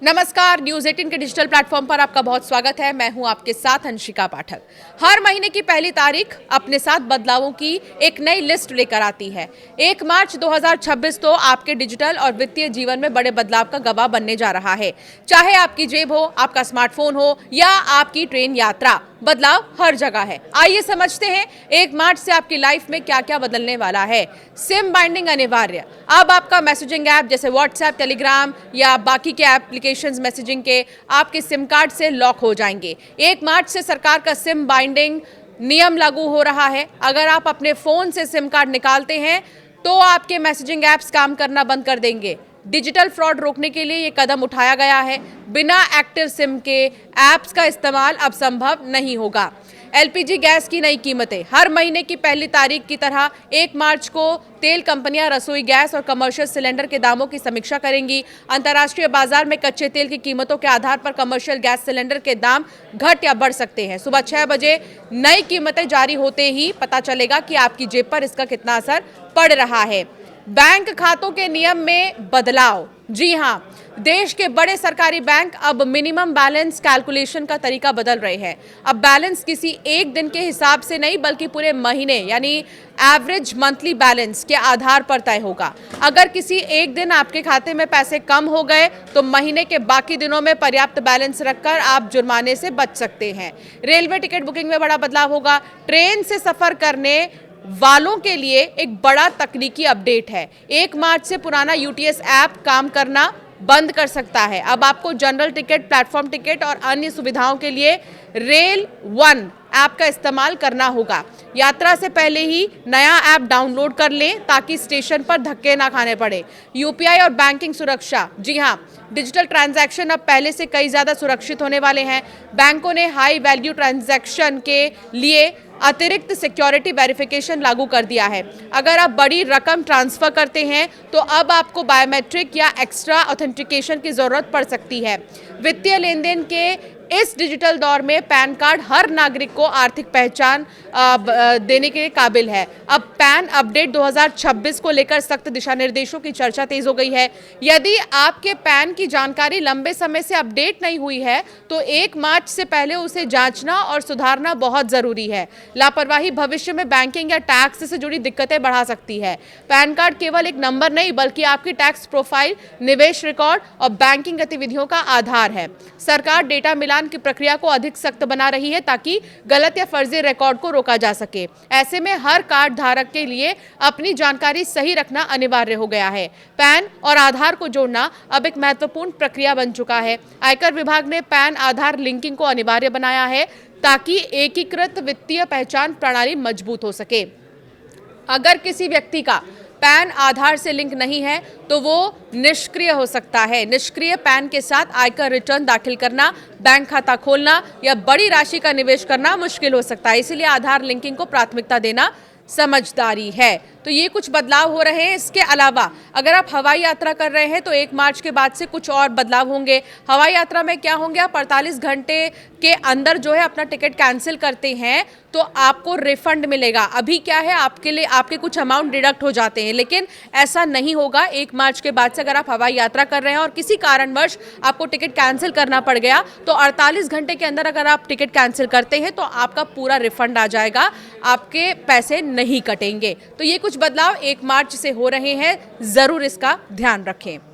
नमस्कार, न्यूज़ 18 के digital platform पर आपका बहुत स्वागत है। मैं हूं आपके साथ अंशिका पाठक। हर महीने की पहली तारीख अपने साथ बदलावों की एक नई लिस्ट लेकर आती है। 1 मार्च 2026 तो आपके डिजिटल और वित्तीय जीवन में बड़े बदलाव का गवाह बनने जा रहा है। चाहे आपकी जेब हो, आपका स्मार्टफोन हो या आपकी ट्रेन यात्रा, बदलाव हर जगह है। आइए समझते हैं 1 मार्च से आपकी लाइफ में क्या क्या बदलने वाला है। सिम बाइंडिंग अनिवार्य। अब आपका मैसेजिंग ऐप जैसे व्हाट्सएप, टेलीग्राम या बाकी के एप्लीकेशंस मैसेजिंग के आपके सिम कार्ड से लॉक हो जाएंगे। 1 मार्च से सरकार का सिम बाइंडिंग नियम लागू हो रहा है। अगर आप अपने फोन से सिम कार्ड निकालते हैं तो आपके मैसेजिंग ऐप्स काम करना बंद कर देंगे। डिजिटल फ्रॉड रोकने के लिए ये कदम उठाया गया है। बिना एक्टिव सिम के ऐप्स का इस्तेमाल अब संभव नहीं होगा। एलपीजी गैस की नई कीमतें। हर महीने की पहली तारीख की तरह 1 मार्च को तेल कंपनियां रसोई गैस और कमर्शियल सिलेंडर के दामों की समीक्षा करेंगी। अंतर्राष्ट्रीय बाजार में कच्चे तेल की कीमतों के आधार पर कमर्शियल गैस सिलेंडर के दाम घट या बढ़ सकते हैं। सुबह 6 बजे नई कीमतें जारी होते ही पता चलेगा कि आपकी जेब पर इसका कितना असर पड़ रहा है। बैंक खातों के नियम में बदलाव। जी हां, देश के बड़े सरकारी बैंक अब मिनिमम बैलेंस कैलकुलेशन का तरीका बदल रहे हैं। अब बैलेंस किसी एक दिन के हिसाब से नहीं बल्कि पूरे महीने यानी एवरेज मंथली बैलेंस के आधार पर तय होगा। अगर किसी एक दिन आपके खाते में पैसे कम हो गए तो महीने के बाकी दिनों में पर्याप्त बैलेंस रखकर आप जुर्माने से बच सकते हैं। रेलवे टिकट बुकिंग में बड़ा बदलाव होगा। ट्रेन से सफर करने वालों के लिए एक बड़ा तकनीकी अपडेट है। 1 मार्च से पुराना यूटीएस ऐप काम करना बंद कर सकता है। अब आपको जनरल टिकट, प्लेटफॉर्म टिकट और अन्य सुविधाओं के लिए रेल वन ऐप का इस्तेमाल करना होगा। यात्रा से पहले ही नया ऐप डाउनलोड कर लें ताकि स्टेशन पर धक्के ना खाने पड़े। यूपीआई और बैंकिंग सुरक्षा। जी हां, डिजिटल ट्रांजैक्शन अब पहले से कई ज़्यादा सुरक्षित होने वाले हैं। बैंकों ने हाई वैल्यू ट्रांजैक्शन के लिए अतिरिक्त सिक्योरिटी वेरिफिकेशन लागू कर दिया है। अगर आप बड़ी रकम ट्रांसफर करते हैं तो अब आपको बायोमेट्रिक या एक्स्ट्रा ऑथेंटिकेशन की जरूरत पड़ सकती है। वित्तीय लेन देन के इस डिजिटल दौर में पैन कार्ड हर नागरिक को आर्थिक पहचान देने के काबिल है। अब पैन अपडेट 2026 को लेकर सख्त दिशा निर्देशों की चर्चा तेज हो गई है। यदि आपके पैन की जानकारी लंबे समय से अपडेट नहीं हुई है तो 1 मार्च से पहले उसे जांचना और सुधारना बहुत जरूरी है। लापरवाही भविष्य में बैंकिंग या टैक्स से जुड़ी दिक्कतें बढ़ा सकती है। पैन कार्ड केवल एक नंबर नहीं बल्कि आपकी टैक्स प्रोफाइल, निवेश रिकॉर्ड और बैंकिंग गतिविधियों का आधार है। सरकार डेटा मिलान की प्रक्रिया को अधिक सख्त बना रही है ताकि गलत या फर्जी रिकॉर्ड को रोका जा सके। ऐसे में हर कार्ड धारक के लिए अपनी जानकारी सही रखना अनिवार्य हो गया है। पैन और आधार को जोड़ना अब एक महत्वपूर्ण प्रक्रिया बन चुका है। आयकर विभाग ने पैन आधार लिंकिंग को अनिवार्य बनाया है ताकि एकीकृत वित्तीय पहचान प्रणाली मजबूत हो सके। अगर किसी व्यक्ति का पैन आधार से लिंक नहीं है तो वो निष्क्रिय हो सकता है। निष्क्रिय पैन के साथ आयकर रिटर्न दाखिल करना, बैंक खाता खोलना या बड़ी राशि का निवेश करना मुश्किल हो सकता है। इसलिए आधार लिंकिंग को प्राथमिकता देना समझदारी है। तो ये कुछ बदलाव हो रहे हैं। इसके अलावा अगर आप हवाई यात्रा कर रहे हैं तो 1 मार्च के बाद से कुछ और बदलाव होंगे। हवाई यात्रा में क्या होंगे, आप 48 घंटे के अंदर जो है अपना टिकट कैंसिल करते हैं तो आपको रिफंड मिलेगा। अभी क्या है, आपके लिए आपके कुछ अमाउंट डिडक्ट हो जाते हैं, लेकिन ऐसा नहीं होगा 1 मार्च के बाद से। अगर आप हवाई यात्रा कर रहे हैं और किसी कारणवश आपको टिकट कैंसिल करना पड़ गया तो 48 घंटे के अंदर अगर आप टिकट कैंसिल करते हैं तो आपका पूरा रिफंड आ जाएगा, आपके पैसे नहीं कटेंगे। तो ये कुछ बदलाव 1 मार्च से हो रहे हैं, जरूर इसका ध्यान रखें।